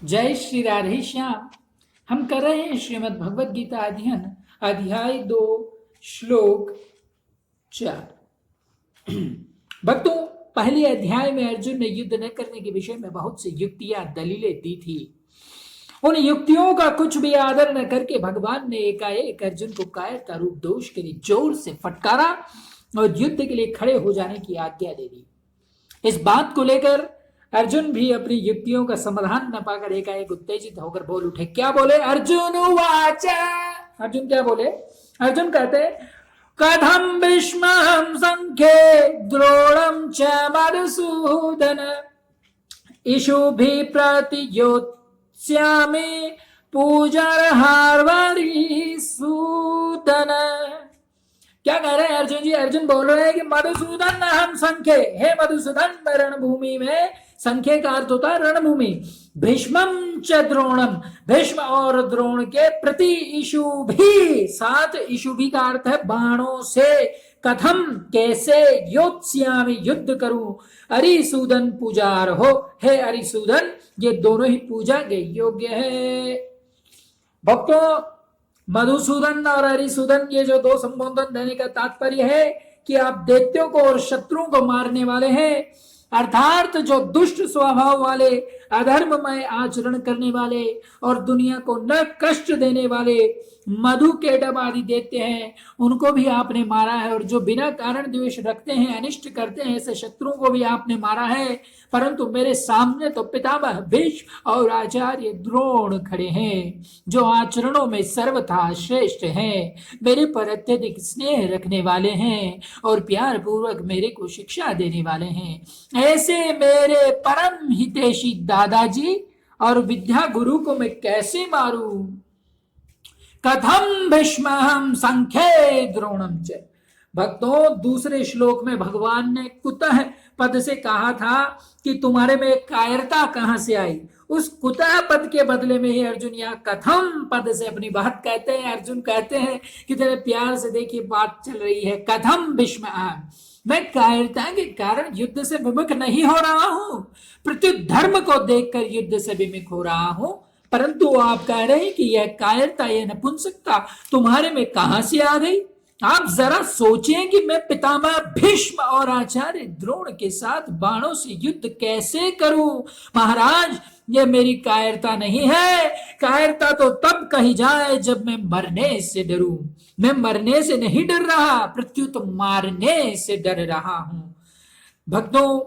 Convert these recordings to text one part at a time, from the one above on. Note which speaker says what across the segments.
Speaker 1: जय श्री राधे श्याम। हम कर रहे हैं श्रीमद् भगवत गीता अध्ययन अध्याय 2 श्लोक 4। भक्तों, पहले अध्याय में अर्जुन ने युद्ध न करने के विषय में बहुत सी युक्तियां दलीलें दी थी। उन युक्तियों का कुछ भी आदर न करके भगवान ने एकाएक अर्जुन को कायरता रूप दोष के लिए जोर से फटकारा और युद्ध के लिए खड़े हो जाने की आज्ञा दे दी। इस बात को लेकर अर्जुन भी अपनी युक्तियों का समाधान न पाकर एकाएक उत्तेजित होकर बोल उठे। क्या बोले? अर्जुन उवाच। अर्जुन क्या बोले? अर्जुन कहते कथम भीष्मं संख्ये द्रोणं च मधुसूदन इषुभिः प्रतियोत्स्यामि पूजनहार्वरिसूदन। क्या कह रहे हैं अर्जुन जी? अर्जुन बोल रहे हैं कि मधुसूदन हम संख्ये, हे मधुसूदन, रणभूमि में संख्ये का अर्थ होता है रणभूमि। भीष्मं च द्रोणम, भीष्म और द्रोण के प्रति इषुभि, साथ इषुभि का अर्थ है बाणों से। कथम कैसे, योत्स्यामि युद्ध करूं, अरिसूदन पूजार हो, हे अरिसूदन, ये दोनों ही पूजा के योग्य है। भक्तों, मधुसूदन और अरिसूदन, ये जो दो संबोधन देने का तात्पर्य है कि आप दैत्यों को और शत्रुओं को मारने वाले हैं, अर्थात जो दुष्ट स्वभाव वाले, अधर्ममय आचरण करने वाले और दुनिया को न कष्ट देने वाले मधु केटभ आदि देते हैं, उनको भी आपने मारा है। और जो बिना कारण द्वेष रखते हैं, अनिष्ट करते हैं, ऐसे शत्रुओं को भी आपने मारा है। परंतु मेरे सामने तो पितामह भीष्म और आचार्य द्रोण खड़े हैं, जो आचरणों में सर्वथा श्रेष्ठ हैं, मेरे पर अत्यधिक स्नेह रखने वाले हैं और प्यार पूर्वक मेरे को शिक्षा देने वाले हैं। ऐसे मेरे परम हितैषी दादाजी और विद्या गुरु को मैं कैसे मारूं? कथम भीष्मं संख्ये द्रोणम च। भक्तों, दूसरे श्लोक में भगवान ने कुतः पद से कहा था कि तुम्हारे में कायरता कहां से आई। उस कुतः पद के बदले में ही अर्जुन यहाँ कथम पद से अपनी बात कहते हैं। अर्जुन कहते हैं कि तेरे प्यार से देखिए बात चल रही है। कथम भीष्म, मैं कायरता के कारण युद्ध से विमुख नहीं हो रहा हूं, प्रत्युत धर्म को देखकर युद्ध से विमुख हो रहा हूं। परंतु आप कह रहे हैं कि यह कायरता, यह नपुंसकता तुम्हारे में कहां से आ गई? आप जरा सोचें कि मैं पितामह भीष्म और आचार्य द्रोण के साथ बाणों से युद्ध कैसे करूं? महाराज, यह मेरी कायरता नहीं है। कायरता तो तब कही जाए जब मैं मरने से डरूं। मैं मरने से नहीं डर रहा, प्रत्युत मारने से डर रहा हूं। भक्तों,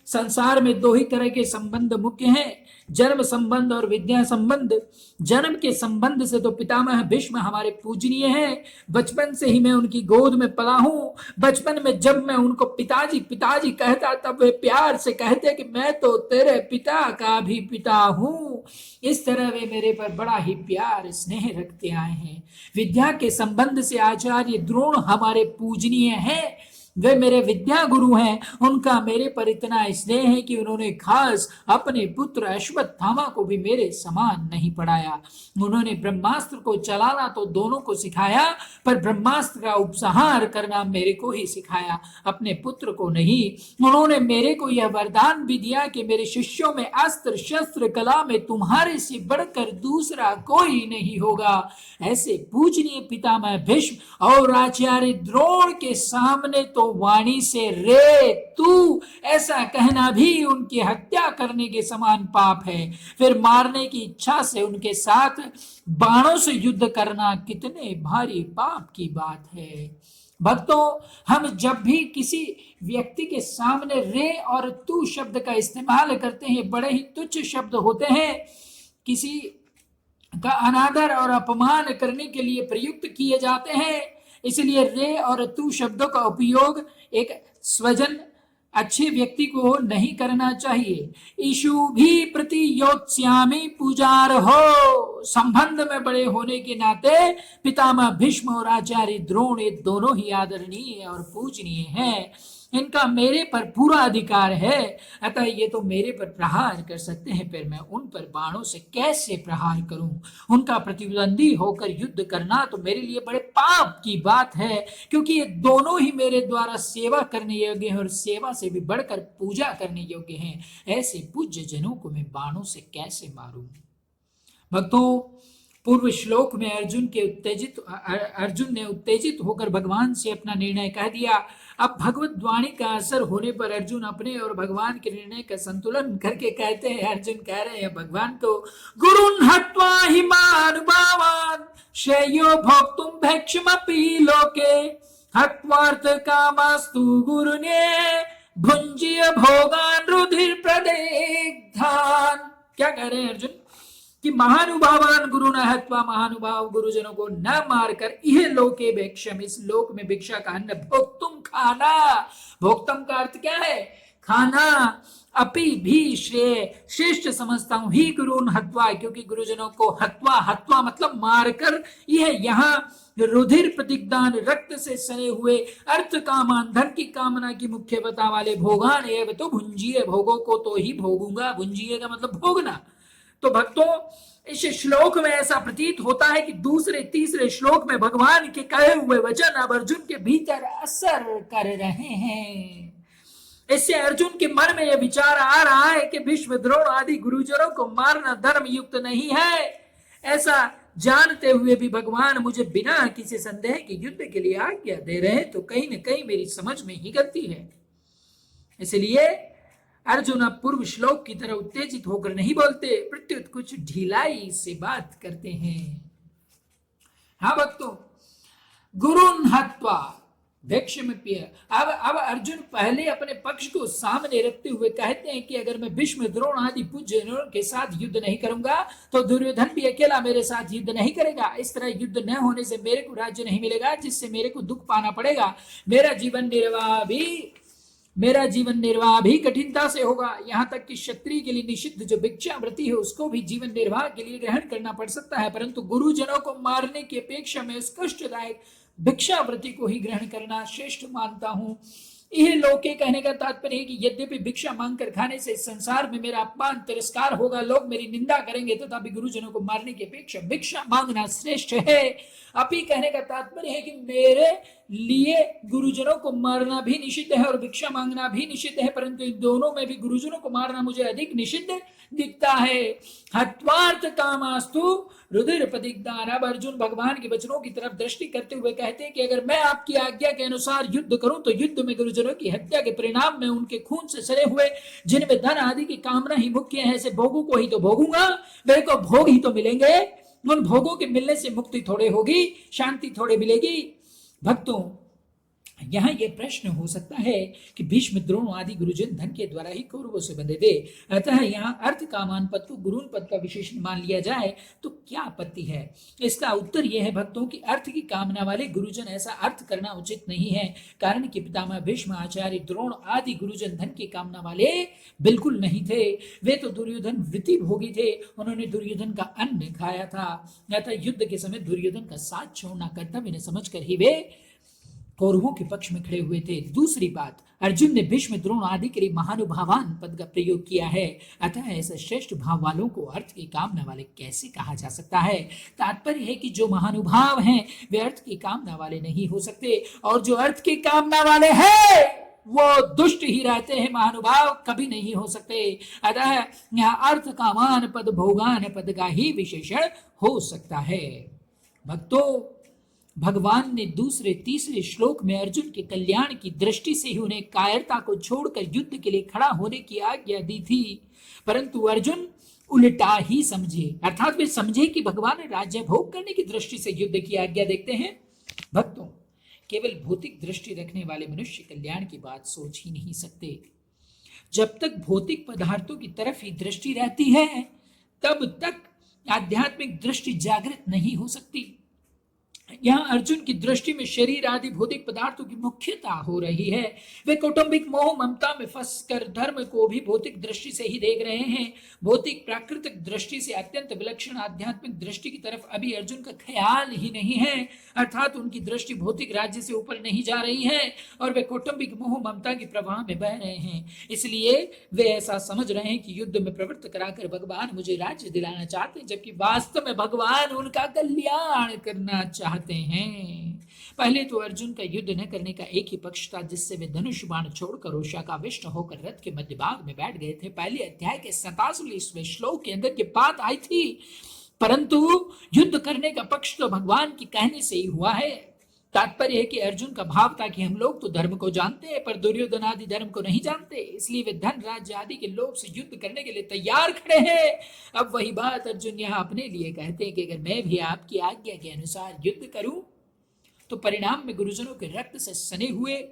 Speaker 1: संसार में दो ही तरह के संबंध मुख्य हैं, जन्म संबंध और विद्या संबंध। जन्म के संबंध से तो पितामह भीष्म हमारे पूजनीय हैं। बचपन से ही मैं उनकी गोद में पला हूं। बचपन में जब मैं उनको पिताजी पिताजी कहता, तब वे प्यार से कहते कि मैं तो तेरे पिता का भी पिता हूं। इस तरह वे मेरे पर बड़ा ही प्यार स्नेह रखते आए हैं। विद्या के संबंध से आचार्य द्रोण हमारे पूजनीय हैं। वे मेरे विद्या गुरु हैं। उनका मेरे पर इतना स्नेह है कि उन्होंने खास अपने पुत्र अश्वत्थामा को भी मेरे समान नहीं पढ़ाया। उन्होंने ब्रह्मास्त्र को चलाना तो दोनों को सिखाया, पर ब्रह्मास्त्र का उपसंहार करना मेरे को ही सिखाया, अपने पुत्र को नहीं। उन्होंने मेरे को यह वरदान भी दिया कि मेरे शिष्यों में अस्त्र शस्त्र कला में तुम्हारे से बढ़कर दूसरा कोई नहीं होगा। ऐसे पूजनीय पितामह भीष्म और आचार्य द्रोण के सामने तो वाणी से रे तू ऐसा कहना भी उनकी हत्या करने के समान पाप है। फिर मारने की इच्छा से उनके साथ बाणों से युद्ध करना कितने भारी पाप की बात है। भक्तों, हम जब भी किसी व्यक्ति के सामने रे और तू शब्द का इस्तेमाल करते हैं, बड़े ही तुच्छ शब्द होते हैं, किसी का अनादर और अपमान करने के लिए प्रयुक्त किए जाते हैं। इसलिए रे और तू शब्दों का उपयोग एक स्वजन अच्छे व्यक्ति को नहीं करना चाहिए। ईशु भी प्रति योत्स्यामि पूजार हो। संबंध में बड़े होने के नाते पितामह भीष्म और आचार्य द्रोण ये दोनों ही आदरणीय और पूजनीय हैं। इनका मेरे पर पूरा अधिकार है, अतः ये तो मेरे पर प्रहार कर सकते हैं, फिर मैं उन पर बाणों से कैसे प्रहार करूं? उनका प्रतिद्वंदी होकर युद्ध करना तो मेरे लिए बड़े पाप की बात है, क्योंकि ये दोनों ही मेरे द्वारा सेवा करने योग्य हैं और सेवा से भी बढ़कर पूजा करने योग्य हैं। ऐसे पूज्य जनों को मैं बाणों से कैसे मारूं? भक्तों, पूर्व श्लोक में अर्जुन ने उत्तेजित होकर भगवान से अपना निर्णय कह दिया। अब भगवत वाणी का असर होने पर अर्जुन अपने और भगवान के निर्णय का संतुलन करके कहते हैं, अर्जुन कह रहे हैं भगवान को, गुरुन् हत्वा हि महानुभावान् श्रेयो भोक्तुं भैक्षमपि लोके हत्वार्थ कामास्तु गुरुने भुंजीय भोगान् रुधिर प्रदग्धान्। क्या कह रहे हैं अर्जुन कि महानुभावान गुरु न हत्वा, महानुभाव गुरुजनों को न मारकर यह लोके भिक्षम, इस लोक में भिक्षा का अन्न भोक्तुम खाना, भोक्तम का अर्थ क्या है, खाना, अपि भी श्रेय श्रेष्ठ समझता हूं ही गुरुन हत्वा, क्योंकि गुरुजनों को हत्वा, हत्वा मतलब मारकर, यह यहाँ रुधिर प्रतिदान रक्त से सने हुए अर्थ कामान धन की कामना की मुख्यता वाले भोगान एवं तो भुंजीय, भोगों को तो ही भोगूंगा, भुंजीय का मतलब भोगना। तो भक्तों, इस श्लोक में ऐसा प्रतीत होता है कि दूसरे तीसरे श्लोक में भगवान के कहे हुए वचन अब अर्जुन के भीतर असर कर रहे हैं। इससे अर्जुन के मन में यह विचार आ रहा है कि भीष्म, द्रोण आदि गुरुजनों को मारना धर्म युक्त नहीं है। ऐसा जानते हुए भी भगवान मुझे बिना किसी संदेह के युद्ध के लिए आज्ञा दे रहे हैं, तो कहीं न कहीं मेरी समझ में ही गलती है। इसलिए अर्जुन अब पूर्व श्लोक की तरह उत्तेजित होकर नहीं बोलते, प्रत्युत कुछ ढिलाई से बात करते हैं। हाँ भक्तों, गुरुन् हत्वा भैक्षमपि, अब अर्जुन पहले अपने पक्ष को सामने रखते हुए कहते हैं कि अगर मैं भीष्म, द्रोण आदि पूज्यजनों के साथ युद्ध नहीं करूंगा तो दुर्योधन भी अकेला मेरे साथ युद्ध नहीं करेगा। इस तरह युद्ध न होने से मेरे को राज्य नहीं मिलेगा, जिससे मेरे को दुख पाना पड़ेगा। मेरा जीवन निर्वाह भी कठिनता से होगा। यहाँ तक कि क्षत्रिय के लिए निषिद्ध जो भिक्षावृत्ति है उसको भी जीवन निर्वाह के लिए ग्रहण करना पड़ सकता है, परंतु गुरुजनों को मारने की अपेक्षा में उस कष्टदायक भिक्षावृत्ति को ही ग्रहण करना श्रेष्ठ मानता हूं। यह लोके कहने का तात्पर्य है कि यद्यपि भिक्षा मांगकर खाने से संसार में मेरा अपमान तिरस्कार होगा, लोग मेरी निंदा करेंगे, तथापि गुरुजनों को मारने की अपेक्षा भिक्षा मांगना श्रेष्ठ है। अपि कहने का तात्पर्य है कि मेरे लिए गुरुजनों को मारना भी निषिद्ध है और भिक्षा मांगना भी निषिद्ध है, परंतु इन दोनों में भी गुरुजनों को मारना मुझे अधिक निषिद्ध दिखता है। हत्वार्थ कामास्तु रुधिर प्रतिदान। अब अर्जुन भगवान के वचनों की तरफ दृष्टि करते हुए कहते हैं कि अगर मैं आपकी आज्ञा के अनुसार युद्ध करूं तो युद्ध में गुरुजनों की हत्या के परिणाम में उनके खून से सड़े हुए, जिनमें धन आदि की कामना ही मुख्य है, ऐसे भोगों को ही तो भोगूंगा, मेरे को भोग ही तो मिलेंगे। उन भोगों के मिलने से मुक्ति थोड़े होगी, शांति थोड़े मिलेगी। भक्तों, यहाँ यह प्रश्न हो सकता है कि भीष्म, द्रोण आदि गुरुजन धन के द्वारा ही कौरवों से बंधे थे, अतः यहाँ अर्थ कामान पद को गुरुन पद का विशेषण मान लिया जाए तो क्या आपत्ति है? इसका उत्तर यह है भक्तों कि अर्थ की कामना वाले गुरुजन ऐसा अर्थ करना उचित नहीं है, कारण कि पितामह भीष्म, आचार्य द्रोण आदि गुरुजन धन की कामना वाले बिल्कुल नहीं थे। वे तो दुर्योधन वृत्ति भोगी थे, उन्होंने दुर्योधन का अन्न खाया था, अतः युद्ध के समय दुर्योधन का साथ छोड़ना कर्तव्य न समझकर ही वे कौरवों के पक्ष में खड़े हुए थे। दूसरी बात, अर्जुन ने भीष्म, द्रोण आदि के लिए महानुभावान पद का प्रयोग किया है, अतः ऐसे श्रेष्ठ भाव वालों को अर्थ की कामना वाले कैसे कहा जा सकता है? तात्पर्य है कि जो महानुभाव हैं वे अर्थ की कामना वाले नहीं हो सकते, और जो अर्थ की कामना वाले हैं वो दुष्ट ही रहते हैं, महानुभाव कभी नहीं हो सकते। अतः यहाँ अर्थ कामान पद भोगान पद का ही विशेषण हो सकता है। भक्तों, भगवान ने दूसरे तीसरे श्लोक में अर्जुन के कल्याण की दृष्टि से ही उन्हें कायरता को छोड़कर युद्ध के लिए खड़ा होने की आज्ञा दी थी, परंतु अर्जुन उल्टा ही समझे, अर्थात वे समझे कि भगवान राज्य भोग करने की दृष्टि से युद्ध की आज्ञा देखते हैं। भक्तों, केवल भौतिक दृष्टि रखने वाले मनुष्य कल्याण की बात सोच ही नहीं सकते। जब तक भौतिक पदार्थों की तरफ ही दृष्टि रहती है तब तक आध्यात्मिक दृष्टि जागृत नहीं हो सकती। यहाँ अर्जुन की दृष्टि में शरीर आदि भौतिक पदार्थों की मुख्यता हो रही है। वे कौटुंबिक मोह ममता में फंसकर धर्म को भी भौतिक दृष्टि से ही देख रहे हैं। भौतिक प्राकृतिक दृष्टि से अत्यंत विलक्षण आध्यात्मिक दृष्टि की तरफ अभी अर्जुन का ख्याल ही नहीं है, अर्थात उनकी दृष्टि भौतिक राज्य से ऊपर नहीं जा रही है और वे कौटुंबिक मोह ममता के प्रवाह में बह रहे हैं। इसलिए वे ऐसा समझ रहे हैं कि युद्ध में प्रवृत्त कराकर भगवान मुझे राज्य दिलाना चाहते हैं, जबकि वास्तव में भगवान उनका कल्याण करना चाहते हैं। पहले तो अर्जुन का युद्ध न करने का एक ही पक्ष था, जिससे वे धनुष बाण छोड़कर रोषाकाविष्ट होकर रथ के मध्य भाग में बैठ गए थे। पहले अध्याय के 47वें श्लोक के अंदर ये बात आई थी परंतु युद्ध करने का पक्ष तो भगवान के कहने से ही हुआ है। तात्पर्य है कि अर्जुन का भाव था कि हम लोग तो धर्म को जानते हैं पर दुर्योधन आदि धर्म को नहीं जानते, इसलिए वे धन राज्य आदि के लोभ से युद्ध करने के लिए तैयार खड़े हैं। अब वही बात अर्जुन यहाँ अपने लिए कहते हैं कि अगर मैं भी आपकी आज्ञा के अनुसार युद्ध करूं तो परिणाम में गुरुजनों के रक्त से सने हुए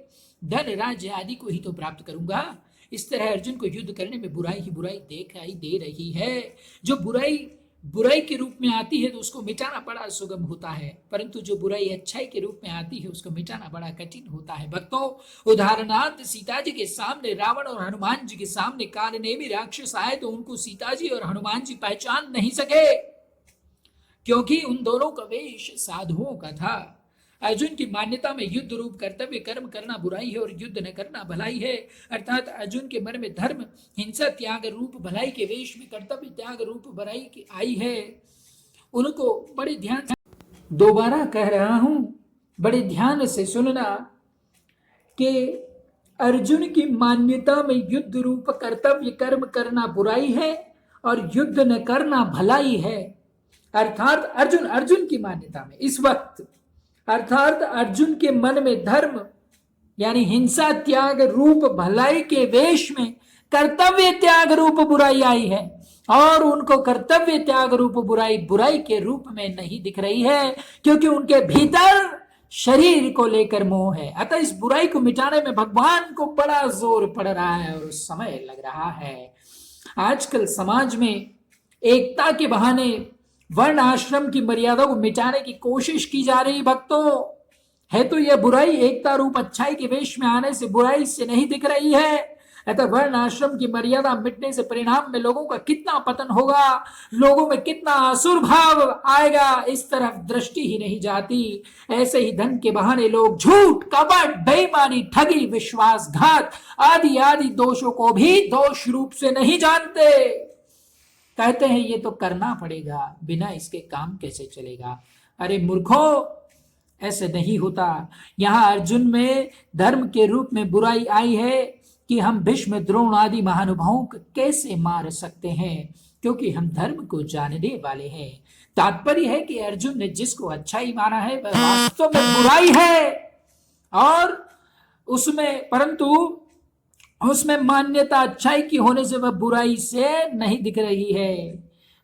Speaker 1: धन राज्य आदि को ही तो प्राप्त करूंगा। इस तरह अर्जुन को युद्ध करने में बुराई ही बुराई दिखाई दे रही है। जो बुराई बुराई के रूप में आती है तो उसको मिटाना बड़ा सुगम होता है, परंतु जो बुराई अच्छाई के रूप में आती है उसको मिटाना बड़ा कठिन होता है। भक्तों, उदाहरणार्थ सीता जी के सामने रावण और हनुमान जी के सामने कालनेमी राक्षस आए तो उनको सीता जी और हनुमान जी पहचान नहीं सके, क्योंकि उन दोनों का वेश साधुओं का था। अर्जुन की मान्यता में युद्ध रूप कर्तव्य कर्म करना बुराई है और युद्ध न करना भलाई है, अर्थात अर्जुन के मन में धर्म हिंसा त्याग रूप भलाई के वेश में कर्तव्य त्याग रूप भलाई की आई है। उनको बड़े ध्यान से दोबारा कह रहा हूं, बड़े ध्यान से सुनना कि अर्जुन की मान्यता में युद्ध रूप कर्तव्य कर्म करना बुराई है और युद्ध न करना भलाई है। अर्थात अर्जुन की मान्यता में इस वक्त अर्थात अर्जुन के मन में धर्म यानी हिंसा त्याग रूप भलाई के वेश में कर्तव्य त्याग रूप बुराई आई है और उनको कर्तव्य त्याग रूप बुराई बुराई के रूप में नहीं दिख रही है, क्योंकि उनके भीतर शरीर को लेकर मोह है। अतः इस बुराई को मिटाने में भगवान को बड़ा जोर पड़ रहा है और समय लग रहा है। आजकल समाज में एकता के बहाने वर्ण आश्रम की मर्यादा को मिटाने की कोशिश की जा रही। भक्तों, है तो यह बुराई एकता रूप अच्छाई के वेश में आने से बुराई से नहीं दिख रही है। अतः वर्ण आश्रम की मर्यादा मिटने से परिणाम में लोगों का कितना पतन होगा, लोगों में कितना असुर भाव आएगा, इस तरफ दृष्टि ही नहीं जाती। ऐसे ही धन के बहाने लोग झूठ कपट बेईमानी ठगी विश्वासघात आदि आदि दोषों को भी दोष रूप से नहीं जानते। कहते हैं ये तो करना पड़ेगा, बिना इसके काम कैसे चलेगा। अरे मूर्खों, ऐसे नहीं होता। यहां अर्जुन में धर्म के रूप में बुराई आई है कि हम भीष्म द्रोण आदि महानुभावों को कैसे मार सकते हैं, क्योंकि हम धर्म को जानने वाले हैं। तात्पर्य है कि अर्जुन ने जिसको अच्छाई माना है वह वास्तव में बुराई है और उसमें परंतु उसमें मान्यता अच्छाई की होने से वह बुराई से नहीं दिख रही है।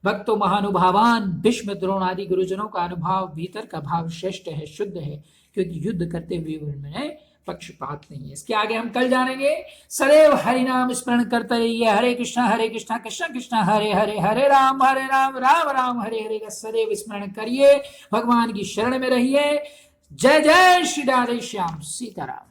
Speaker 1: भक्तों महानुभावान भीष्म द्रोण आदि गुरुजनों का अनुभाव भीतर का भाव श्रेष्ठ है, शुद्ध है, क्योंकि युद्ध करते हुए उनमें पक्षपात नहीं है। इसके आगे हम कल जानेंगे। सदैव हरि नाम स्मरण करते रहिए। हरे कृष्णा कृष्ण कृष्ण हरे हरे, हरे राम राम राम हरे हरे का सदैव स्मरण करिए। भगवान की शरण में रहिए। जय जय श्री राधे श्याम सीताराम।